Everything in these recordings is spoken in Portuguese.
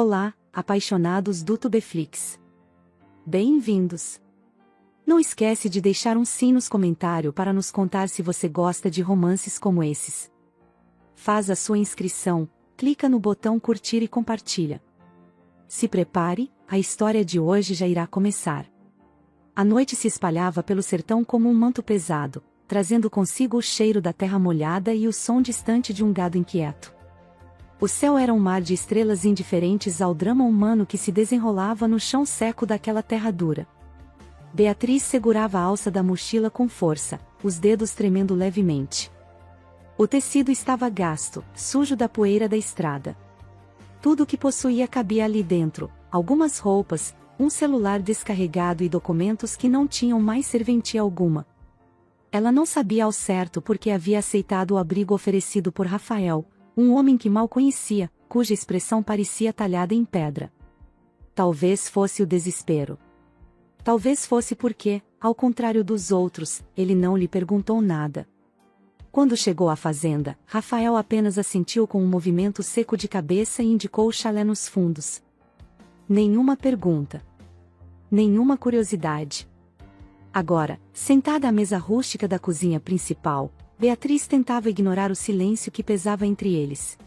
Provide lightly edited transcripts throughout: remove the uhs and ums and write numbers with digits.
Olá, apaixonados do Tubeflix. Bem-vindos! Não esquece de deixar um sim nos comentários para nos contar se você gosta de romances como esses. Faz a sua inscrição, clica no botão curtir e compartilha. Se prepare, a história de hoje já irá começar. A noite se espalhava pelo sertão como um manto pesado, trazendo consigo o cheiro da terra molhada e o som distante de um gado inquieto. O céu era um mar de estrelas indiferentes ao drama humano que se desenrolava no chão seco daquela terra dura. Beatriz segurava a alça da mochila com força, os dedos tremendo levemente. O tecido estava gasto, sujo da poeira da estrada. Tudo o que possuía cabia ali dentro, algumas roupas, um celular descarregado e documentos que não tinham mais serventia alguma. Ela não sabia ao certo por que havia aceitado o abrigo oferecido por Rafael, um homem que mal conhecia, cuja expressão parecia talhada em pedra. Talvez fosse o desespero. Talvez fosse porque, ao contrário dos outros, ele não lhe perguntou nada. Quando chegou à fazenda, Rafael apenas assentiu com um movimento seco de cabeça e indicou o chalé nos fundos. Nenhuma pergunta. Nenhuma curiosidade. Agora, sentada à mesa rústica da cozinha principal, Beatriz tentava ignorar o silêncio que pesava entre eles.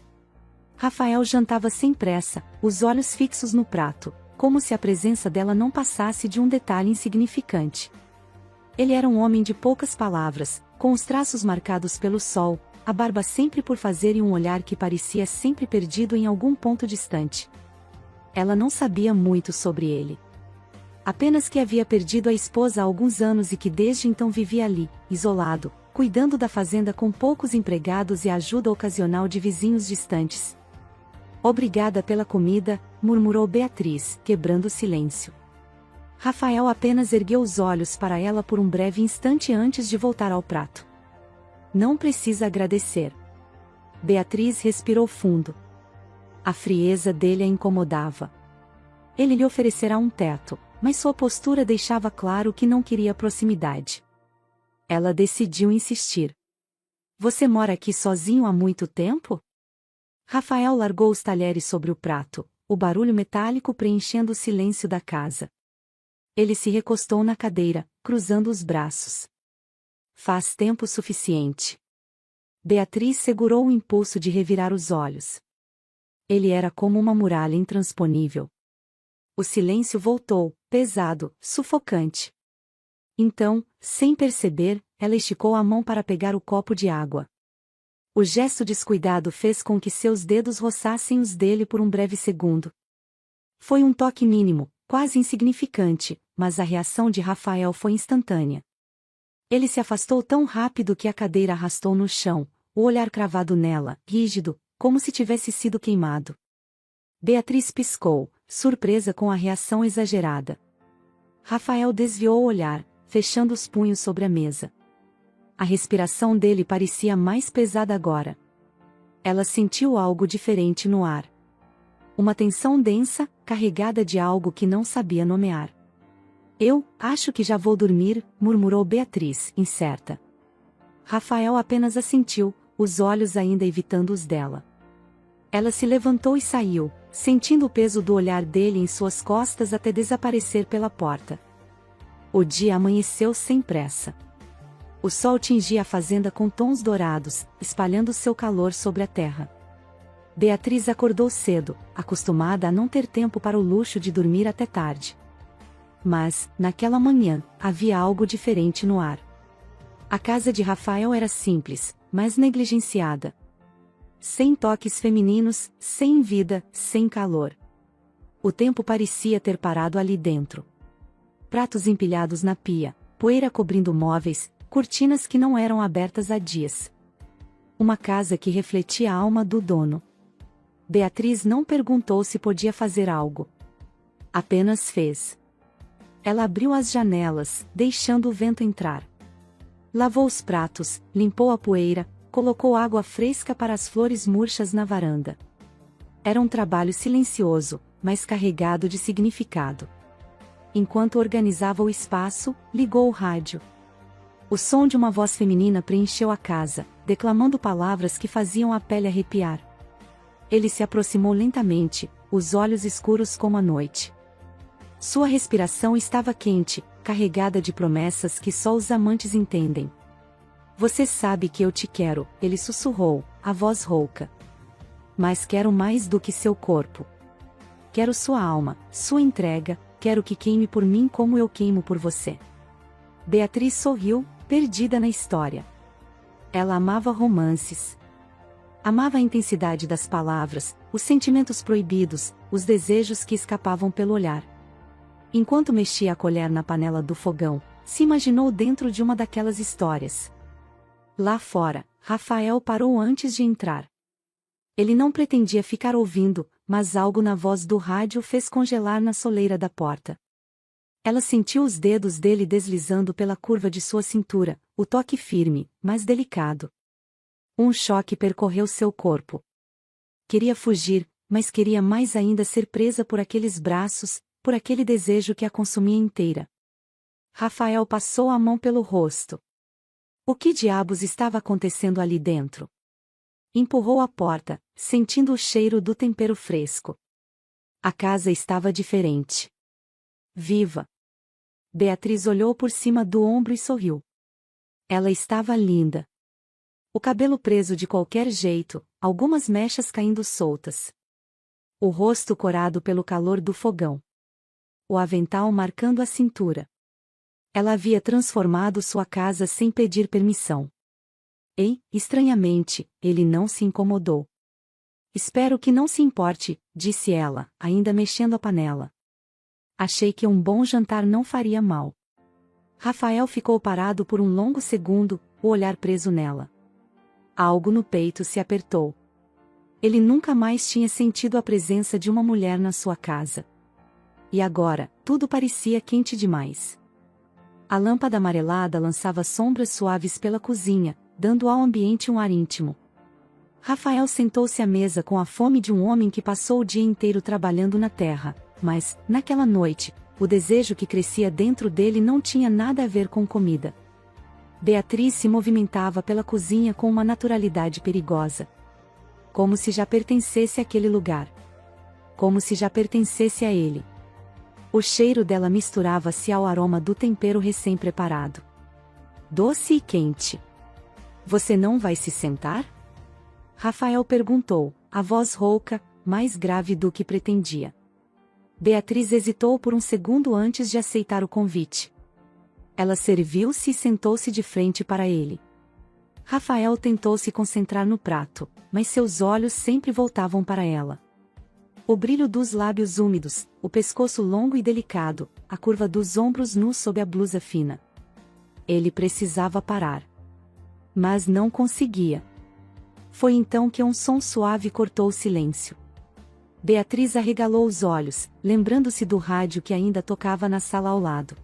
Rafael jantava sem pressa, os olhos fixos no prato, como se a presença dela não passasse de um detalhe insignificante. Ele era um homem de poucas palavras, com os traços marcados pelo sol, a barba sempre por fazer e um olhar que parecia sempre perdido em algum ponto distante. Ela não sabia muito sobre ele. Apenas que havia perdido a esposa há alguns anos e que desde então vivia ali, isolado, cuidando da fazenda com poucos empregados e a ajuda ocasional de vizinhos distantes. Obrigada pela comida, murmurou Beatriz, quebrando o silêncio. Rafael apenas ergueu os olhos para ela por um breve instante antes de voltar ao prato. Não precisa agradecer. Beatriz respirou fundo. A frieza dele a incomodava. Ele lhe oferecera um teto, mas sua postura deixava claro que não queria proximidade. Ela decidiu insistir. Você mora aqui sozinho há muito tempo? Rafael largou os talheres sobre o prato, o barulho metálico preenchendo o silêncio da casa. Ele se recostou na cadeira, cruzando os braços. Faz tempo suficiente. Beatriz segurou o impulso de revirar os olhos. Ele era como uma muralha intransponível. O silêncio voltou, pesado, sufocante. Então, sem perceber, ela esticou a mão para pegar o copo de água. O gesto descuidado fez com que seus dedos roçassem os dele por um breve segundo. Foi um toque mínimo, quase insignificante, mas a reação de Rafael foi instantânea. Ele se afastou tão rápido que a cadeira arrastou no chão, o olhar cravado nela, rígido, como se tivesse sido queimado. Beatriz piscou, surpresa com a reação exagerada. Rafael desviou o olhar, fechando os punhos sobre a mesa. A respiração dele parecia mais pesada agora. Ela sentiu algo diferente no ar. Uma tensão densa, carregada de algo que não sabia nomear. Eu acho que já vou dormir, murmurou Beatriz, incerta. Rafael apenas assentiu, os olhos ainda evitando os dela. Ela se levantou e saiu, sentindo o peso do olhar dele em suas costas até desaparecer pela porta. O dia amanheceu sem pressa. O sol tingia a fazenda com tons dourados, espalhando seu calor sobre a terra. Beatriz acordou cedo, acostumada a não ter tempo para o luxo de dormir até tarde. Mas, naquela manhã, havia algo diferente no ar. A casa de Rafael era simples, mas negligenciada. Sem toques femininos, sem vida, sem calor. O tempo parecia ter parado ali dentro. Pratos empilhados na pia, poeira cobrindo móveis, cortinas que não eram abertas há dias. Uma casa que refletia a alma do dono. Beatriz não perguntou se podia fazer algo. Apenas fez. Ela abriu as janelas, deixando o vento entrar. Lavou os pratos, limpou a poeira, colocou água fresca para as flores murchas na varanda. Era um trabalho silencioso, mas carregado de significado. Enquanto organizava o espaço, ligou o rádio. O som de uma voz feminina preencheu a casa, declamando palavras que faziam a pele arrepiar. Ele se aproximou lentamente, os olhos escuros como a noite. Sua respiração estava quente, carregada de promessas que só os amantes entendem. Você sabe que eu te quero, ele sussurrou, a voz rouca. Mas quero mais do que seu corpo. Quero sua alma, sua entrega, quero que queime por mim como eu queimo por você. Beatriz sorriu, perdida na história. Ela amava romances. Amava a intensidade das palavras, os sentimentos proibidos, os desejos que escapavam pelo olhar. Enquanto mexia a colher na panela do fogão, se imaginou dentro de uma daquelas histórias. Lá fora, Rafael parou antes de entrar. Ele não pretendia ficar ouvindo, mas algo na voz do rádio fez congelar na soleira da porta. Ela sentiu os dedos dele deslizando pela curva de sua cintura, o toque firme, mas delicado. Um choque percorreu seu corpo. Queria fugir, mas queria mais ainda ser presa por aqueles braços, por aquele desejo que a consumia inteira. Rafael passou a mão pelo rosto. O que diabos estava acontecendo ali dentro? Empurrou a porta, sentindo o cheiro do tempero fresco. A casa estava diferente. Viva! Beatriz olhou por cima do ombro e sorriu. Ela estava linda. O cabelo preso de qualquer jeito, algumas mechas caindo soltas. O rosto corado pelo calor do fogão. O avental marcando a cintura. Ela havia transformado sua casa sem pedir permissão. E, estranhamente, ele não se incomodou. Espero que não se importe, disse ela, ainda mexendo a panela. Achei que um bom jantar não faria mal. Rafael ficou parado por um longo segundo, o olhar preso nela. Algo no peito se apertou. Ele nunca mais tinha sentido a presença de uma mulher na sua casa. E agora, tudo parecia quente demais. A lâmpada amarelada lançava sombras suaves pela cozinha, dando ao ambiente um ar íntimo. Rafael sentou-se à mesa com a fome de um homem que passou o dia inteiro trabalhando na terra, mas, naquela noite, o desejo que crescia dentro dele não tinha nada a ver com comida. Beatriz se movimentava pela cozinha com uma naturalidade perigosa. Como se já pertencesse àquele lugar. Como se já pertencesse a ele. O cheiro dela misturava-se ao aroma do tempero recém-preparado. Doce e quente. Você não vai se sentar? Rafael perguntou, a voz rouca, mais grave do que pretendia. Beatriz hesitou por um segundo antes de aceitar o convite. Ela serviu-se e sentou-se de frente para ele. Rafael tentou se concentrar no prato, mas seus olhos sempre voltavam para ela. O brilho dos lábios úmidos, o pescoço longo e delicado, a curva dos ombros nus sob a blusa fina. Ele precisava parar. Mas não conseguia. Foi então que um som suave cortou o silêncio. Beatriz arregalou os olhos, lembrando-se do rádio que ainda tocava na sala ao lado.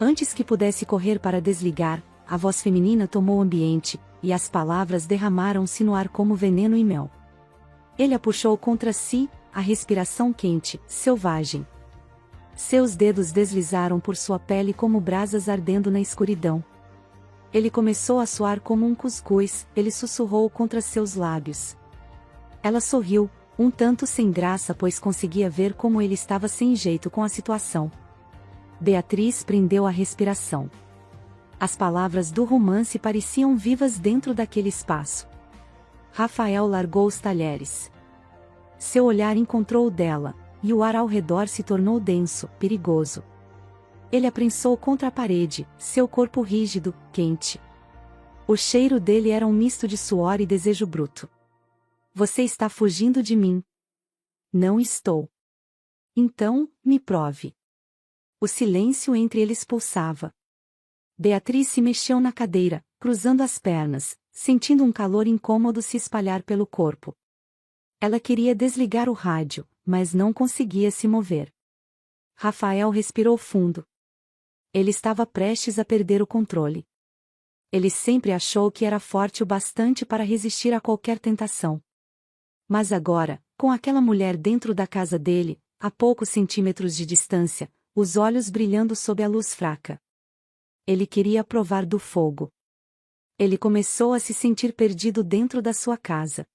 Antes que pudesse correr para desligar, a voz feminina tomou o ambiente, e as palavras derramaram-se no ar como veneno e mel. Ele a puxou contra si, a respiração quente, selvagem. Seus dedos deslizaram por sua pele como brasas ardendo na escuridão. Ele começou a suar como um cuscuz, ele sussurrou contra seus lábios. Ela sorriu, um tanto sem graça pois conseguia ver como ele estava sem jeito com a situação. Beatriz prendeu a respiração. As palavras do romance pareciam vivas dentro daquele espaço. Rafael largou os talheres. Seu olhar encontrou o dela, e o ar ao redor se tornou denso, perigoso. Ele a prensou contra a parede, seu corpo rígido, quente. O cheiro dele era um misto de suor e desejo bruto. Você está fugindo de mim. Não estou. Então, me prove. O silêncio entre eles pulsava. Beatriz se mexeu na cadeira, cruzando as pernas, sentindo um calor incômodo se espalhar pelo corpo. Ela queria desligar o rádio, mas não conseguia se mover. Rafael respirou fundo. Ele estava prestes a perder o controle. Ele sempre achou que era forte o bastante para resistir a qualquer tentação. Mas agora, com aquela mulher dentro da casa dele, a poucos centímetros de distância, os olhos brilhando sob a luz fraca. Ele queria provar do fogo. Ele começou a se sentir perdido dentro da sua casa.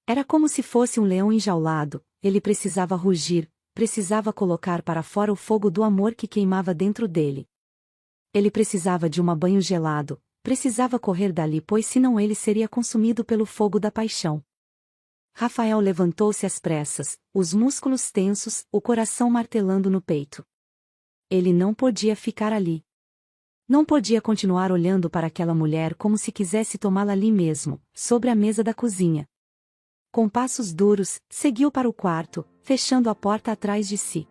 Era como se fosse um leão enjaulado, ele precisava rugir, precisava colocar para fora o fogo do amor que queimava dentro dele. Ele precisava de um banho gelado, precisava correr dali, pois senão ele seria consumido pelo fogo da paixão. Rafael levantou-se às pressas, os músculos tensos, o coração martelando no peito. Ele não podia ficar ali. Não podia continuar olhando para aquela mulher como se quisesse tomá-la ali mesmo, sobre a mesa da cozinha. Com passos duros, seguiu para o quarto, fechando a porta atrás de si.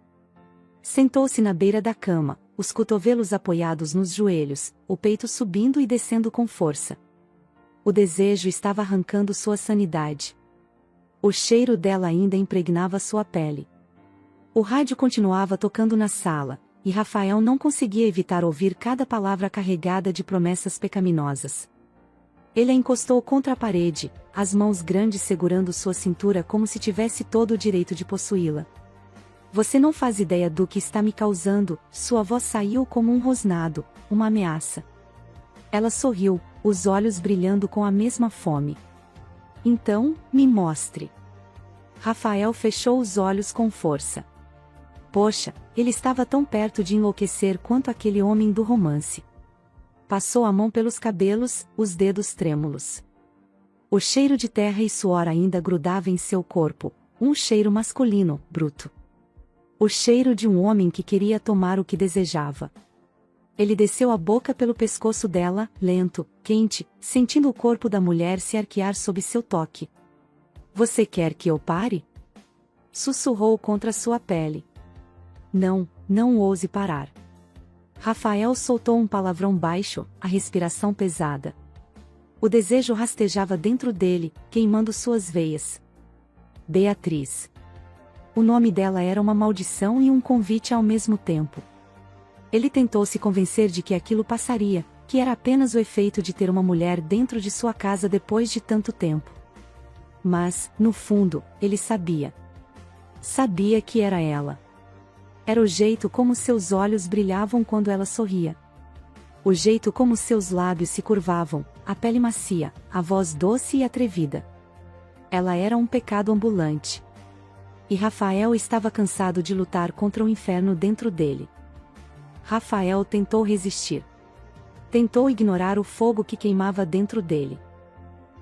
Sentou-se na beira da cama, os cotovelos apoiados nos joelhos, o peito subindo e descendo com força. O desejo estava arrancando sua sanidade. O cheiro dela ainda impregnava sua pele. O rádio continuava tocando na sala, e Rafael não conseguia evitar ouvir cada palavra carregada de promessas pecaminosas. Ele a encostou contra a parede, as mãos grandes segurando sua cintura como se tivesse todo o direito de possuí-la. Você não faz ideia do que está me causando, sua voz saiu como um rosnado, uma ameaça. Ela sorriu, os olhos brilhando com a mesma fome. Então, me mostre. Rafael fechou os olhos com força. Poxa, ele estava tão perto de enlouquecer quanto aquele homem do romance. Passou a mão pelos cabelos, os dedos trêmulos. O cheiro de terra e suor ainda grudava em seu corpo, um cheiro masculino, bruto. O cheiro de um homem que queria tomar o que desejava. Ele desceu a boca pelo pescoço dela, lento, quente, sentindo o corpo da mulher se arquear sob seu toque. Você quer que eu pare? Sussurrou contra sua pele. Não, não ouse parar. Rafael soltou um palavrão baixo, a respiração pesada. O desejo rastejava dentro dele, queimando suas veias. Beatriz. O nome dela era uma maldição e um convite ao mesmo tempo. Ele tentou se convencer de que aquilo passaria, que era apenas o efeito de ter uma mulher dentro de sua casa depois de tanto tempo. Mas, no fundo, ele sabia. Sabia que era ela. Era o jeito como seus olhos brilhavam quando ela sorria. O jeito como seus lábios se curvavam, a pele macia, a voz doce e atrevida. Ela era um pecado ambulante. E Rafael estava cansado de lutar contra o inferno dentro dele. Rafael tentou resistir. Tentou ignorar o fogo que queimava dentro dele.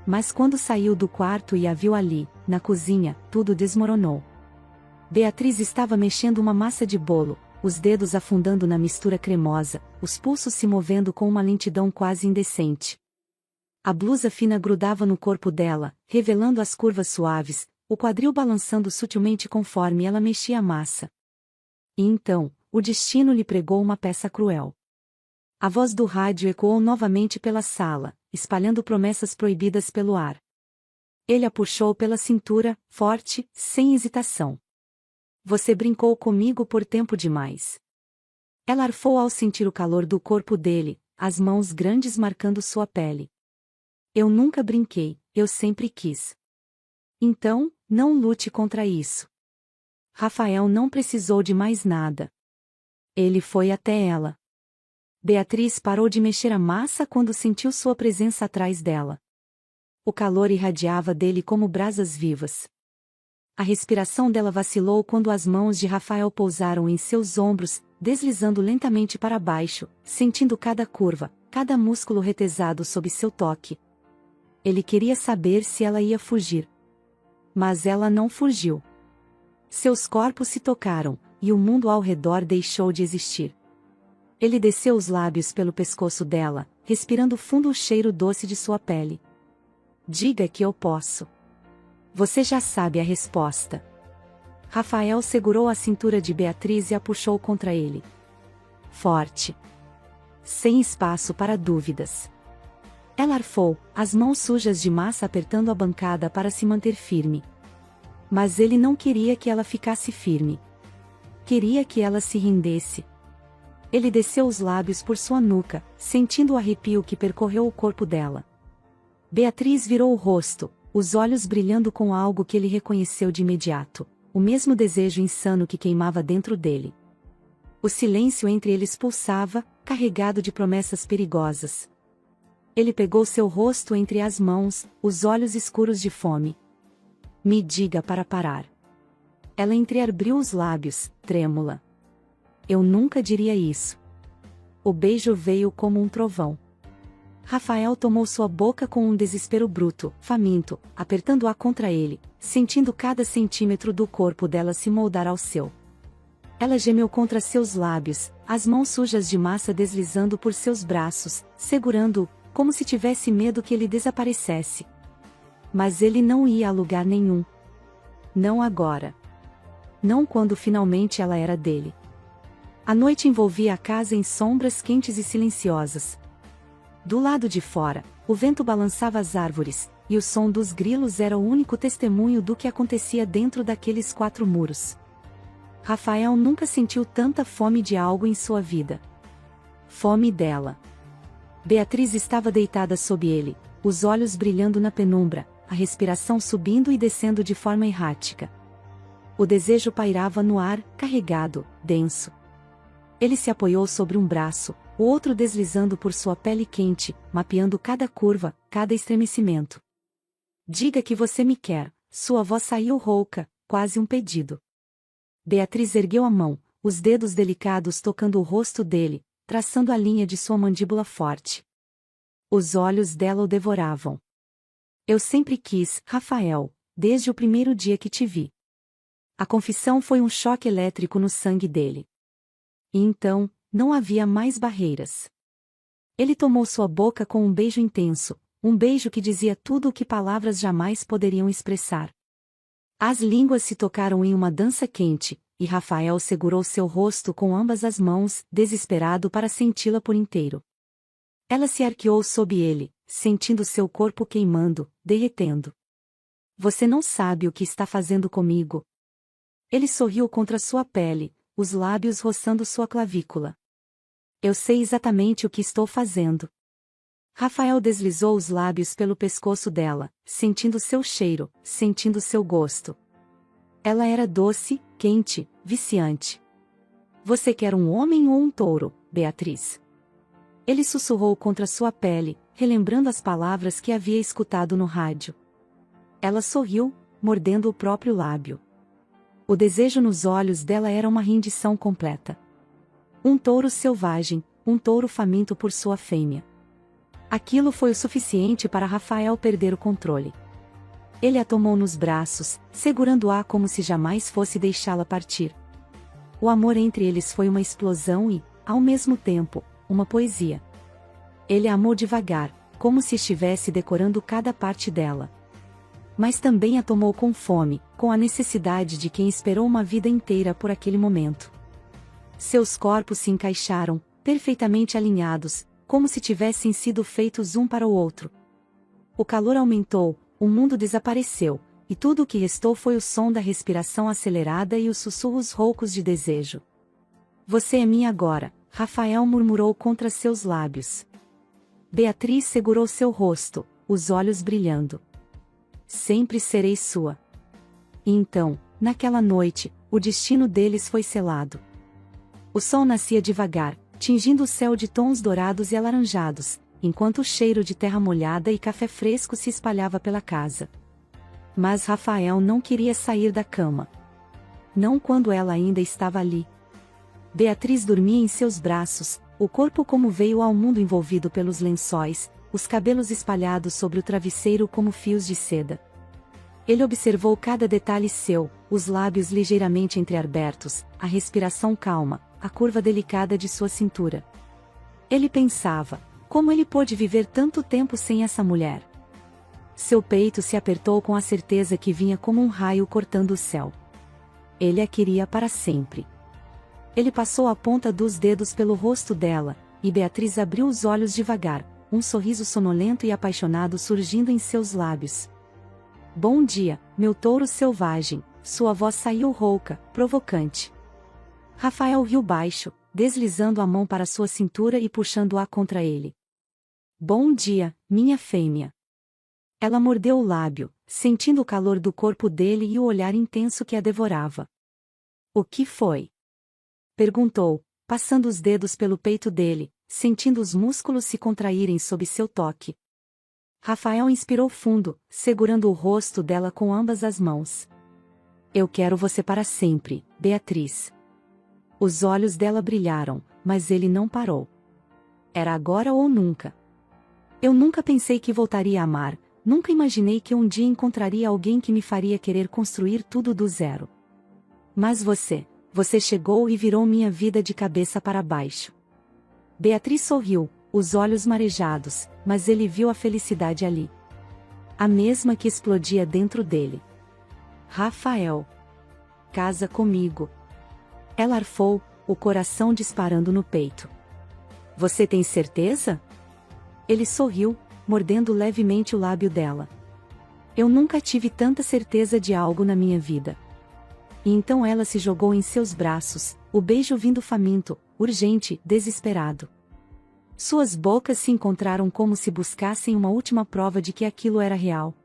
Mas quando saiu do quarto e a viu ali, na cozinha, tudo desmoronou. Beatriz estava mexendo uma massa de bolo, os dedos afundando na mistura cremosa, os pulsos se movendo com uma lentidão quase indecente. A blusa fina grudava no corpo dela, revelando as curvas suaves, o quadril balançando sutilmente conforme ela mexia a massa. E então, o destino lhe pregou uma peça cruel. A voz do rádio ecoou novamente pela sala, espalhando promessas proibidas pelo ar. Ele a puxou pela cintura, forte, sem hesitação. Você brincou comigo por tempo demais. Ela arfou ao sentir o calor do corpo dele, as mãos grandes marcando sua pele. Eu nunca brinquei, eu sempre quis. Então, não lute contra isso. Rafael não precisou de mais nada. Ele foi até ela. Beatriz parou de mexer a massa quando sentiu sua presença atrás dela. O calor irradiava dele como brasas vivas. A respiração dela vacilou quando as mãos de Rafael pousaram em seus ombros, deslizando lentamente para baixo, sentindo cada curva, cada músculo retesado sob seu toque. Ele queria saber se ela ia fugir. Mas ela não fugiu. Seus corpos se tocaram, e o mundo ao redor deixou de existir. Ele desceu os lábios pelo pescoço dela, respirando fundo o cheiro doce de sua pele. Diga que eu posso. Você já sabe a resposta. Rafael segurou a cintura de Beatriz e a puxou contra ele. Forte. Sem espaço para dúvidas. Ela arfou, as mãos sujas de massa apertando a bancada para se manter firme. Mas ele não queria que ela ficasse firme. Queria que ela se rendesse. Ele desceu os lábios por sua nuca, sentindo o arrepio que percorreu o corpo dela. Beatriz virou o rosto, os olhos brilhando com algo que ele reconheceu de imediato, o mesmo desejo insano que queimava dentro dele. O silêncio entre eles pulsava, carregado de promessas perigosas. Ele pegou seu rosto entre as mãos, os olhos escuros de fome. Me diga para parar. Ela entreabriu os lábios, trêmula. Eu nunca diria isso. O beijo veio como um trovão. Rafael tomou sua boca com um desespero bruto, faminto, apertando-a contra ele, sentindo cada centímetro do corpo dela se moldar ao seu. Ela gemeu contra seus lábios, as mãos sujas de massa deslizando por seus braços, segurando-o, como se tivesse medo que ele desaparecesse. Mas ele não ia a lugar nenhum. Não agora. Não quando finalmente ela era dele. A noite envolvia a casa em sombras quentes e silenciosas. Do lado de fora, o vento balançava as árvores, e o som dos grilos era o único testemunho do que acontecia dentro daqueles 4 muros. Rafael nunca sentiu tanta fome de algo em sua vida. Fome dela. Beatriz estava deitada sob ele, os olhos brilhando na penumbra, a respiração subindo e descendo de forma errática. O desejo pairava no ar, carregado, denso. Ele se apoiou sobre um braço, o outro deslizando por sua pele quente, mapeando cada curva, cada estremecimento. Diga que você me quer, sua voz saiu rouca, quase um pedido. Beatriz ergueu a mão, os dedos delicados tocando o rosto dele, traçando a linha de sua mandíbula forte. Os olhos dela o devoravam. Eu sempre quis, Rafael, desde o primeiro dia que te vi. A confissão foi um choque elétrico no sangue dele. E então, não havia mais barreiras. Ele tomou sua boca com um beijo intenso, um beijo que dizia tudo o que palavras jamais poderiam expressar. As línguas se tocaram em uma dança quente, e Rafael segurou seu rosto com ambas as mãos, desesperado para senti-la por inteiro. Ela se arqueou sob ele, sentindo seu corpo queimando, derretendo. Você não sabe o que está fazendo comigo. Ele sorriu contra sua pele, os lábios roçando sua clavícula. Eu sei exatamente o que estou fazendo. Rafael deslizou os lábios pelo pescoço dela, sentindo seu cheiro, sentindo seu gosto. Ela era doce, quente, viciante. Você quer um homem ou um touro, Beatriz? Ele sussurrou contra sua pele, relembrando as palavras que havia escutado no rádio. Ela sorriu, mordendo o próprio lábio. O desejo nos olhos dela era uma rendição completa. Um touro selvagem, um touro faminto por sua fêmea. Aquilo foi o suficiente para Rafael perder o controle. Ele a tomou nos braços, segurando-a como se jamais fosse deixá-la partir. O amor entre eles foi uma explosão e, ao mesmo tempo, uma poesia. Ele a amou devagar, como se estivesse decorando cada parte dela. Mas também a tomou com fome, com a necessidade de quem esperou uma vida inteira por aquele momento. Seus corpos se encaixaram, perfeitamente alinhados, como se tivessem sido feitos um para o outro. O calor aumentou, o mundo desapareceu, e tudo o que restou foi o som da respiração acelerada e os sussurros roucos de desejo. Você é minha agora, Rafael murmurou contra seus lábios. Beatriz segurou seu rosto, os olhos brilhando. Sempre serei sua. E então, naquela noite, o destino deles foi selado. O sol nascia devagar, tingindo o céu de tons dourados e alaranjados, enquanto o cheiro de terra molhada e café fresco se espalhava pela casa. Mas Rafael não queria sair da cama. Não quando ela ainda estava ali. Beatriz dormia em seus braços, o corpo como veio ao mundo envolvido pelos lençóis, os cabelos espalhados sobre o travesseiro como fios de seda. Ele observou cada detalhe seu, os lábios ligeiramente entreabertos, a respiração calma, a curva delicada de sua cintura. Ele pensava, como ele pôde viver tanto tempo sem essa mulher? Seu peito se apertou com a certeza que vinha como um raio cortando o céu. Ele a queria para sempre. Ele passou a ponta dos dedos pelo rosto dela, e Beatriz abriu os olhos devagar, um sorriso sonolento e apaixonado surgindo em seus lábios. Bom dia, meu touro selvagem, sua voz saiu rouca, provocante. Rafael riu baixo, deslizando a mão para sua cintura e puxando-a contra ele. Bom dia, minha fêmea. Ela mordeu o lábio, sentindo o calor do corpo dele e o olhar intenso que a devorava. O que foi? Perguntou, passando os dedos pelo peito dele, sentindo os músculos se contraírem sob seu toque. Rafael inspirou fundo, segurando o rosto dela com ambas as mãos. Eu quero você para sempre, Beatriz. Os olhos dela brilharam, mas ele não parou. Era agora ou nunca. Eu nunca pensei que voltaria a amar, nunca imaginei que um dia encontraria alguém que me faria querer construir tudo do zero. Mas você chegou e virou minha vida de cabeça para baixo. Beatriz sorriu, os olhos marejados, mas ele viu a felicidade ali. A mesma que explodia dentro dele. Rafael. Casa comigo. Ela arfou, o coração disparando no peito. Você tem certeza? Ele sorriu, mordendo levemente o lábio dela. Eu nunca tive tanta certeza de algo na minha vida. E então ela se jogou em seus braços, o beijo vindo faminto, urgente, desesperado. Suas bocas se encontraram como se buscassem uma última prova de que aquilo era real.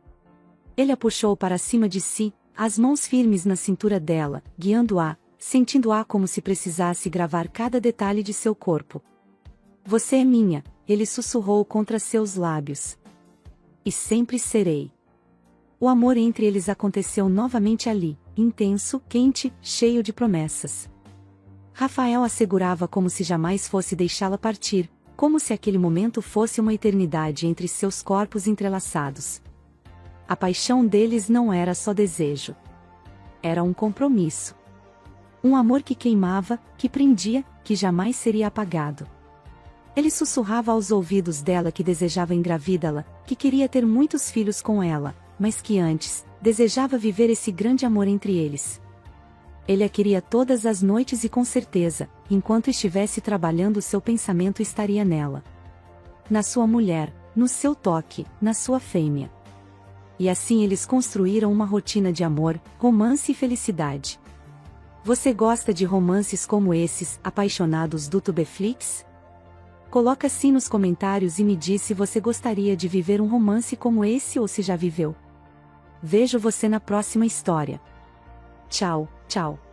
Ele a puxou para cima de si, as mãos firmes na cintura dela, guiando-a, sentindo-a como se precisasse gravar cada detalhe de seu corpo. Você é minha, ele sussurrou contra seus lábios. E sempre serei. O amor entre eles aconteceu novamente ali, intenso, quente, cheio de promessas. Rafael a segurava como se jamais fosse deixá-la partir, como se aquele momento fosse uma eternidade entre seus corpos entrelaçados. A paixão deles não era só desejo. Era um compromisso. Um amor que queimava, que prendia, que jamais seria apagado. Ele sussurrava aos ouvidos dela que desejava engravidá-la, que queria ter muitos filhos com ela, mas que antes, desejava viver esse grande amor entre eles. Ele a queria todas as noites e com certeza, enquanto estivesse trabalhando seu pensamento estaria nela. Na sua mulher, no seu toque, na sua fêmea. E assim eles construíram uma rotina de amor, romance e felicidade. Você gosta de romances como esses, apaixonados do Tubeflix? Coloca sim nos comentários e me diz se você gostaria de viver um romance como esse ou se já viveu. Vejo você na próxima história. Tchau, tchau.